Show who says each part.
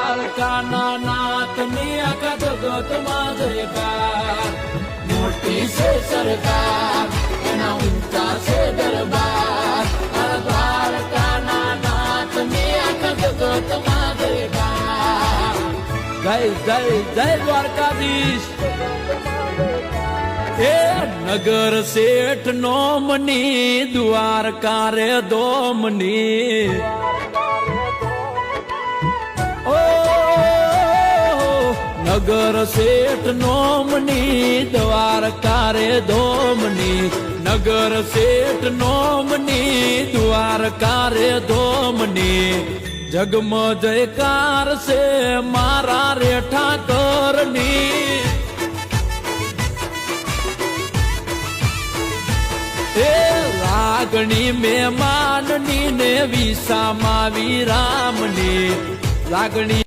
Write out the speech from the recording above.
Speaker 1: દ્વારકાના નાથની આખા જગતમાં જયકાર મોટી છે સરકાર એના ઊંચા છે દરબાર દ્વારકાના નાથની આખા જગતમાં જયકાર જય જય જય દ્વારકાધીશ એ નગર શેઠ નોમની દ્વારકા રે દોમની ઓ નગર શેઠ નોમની દ્વારકા રે દોમની નગર શેઠ નોમની દ્વારકા રે દોમની જગમ જયકાર છે મારા રે ઠાકરની એ લાગણી મહેમાનની ને વિસામાં વિરામની લાગણી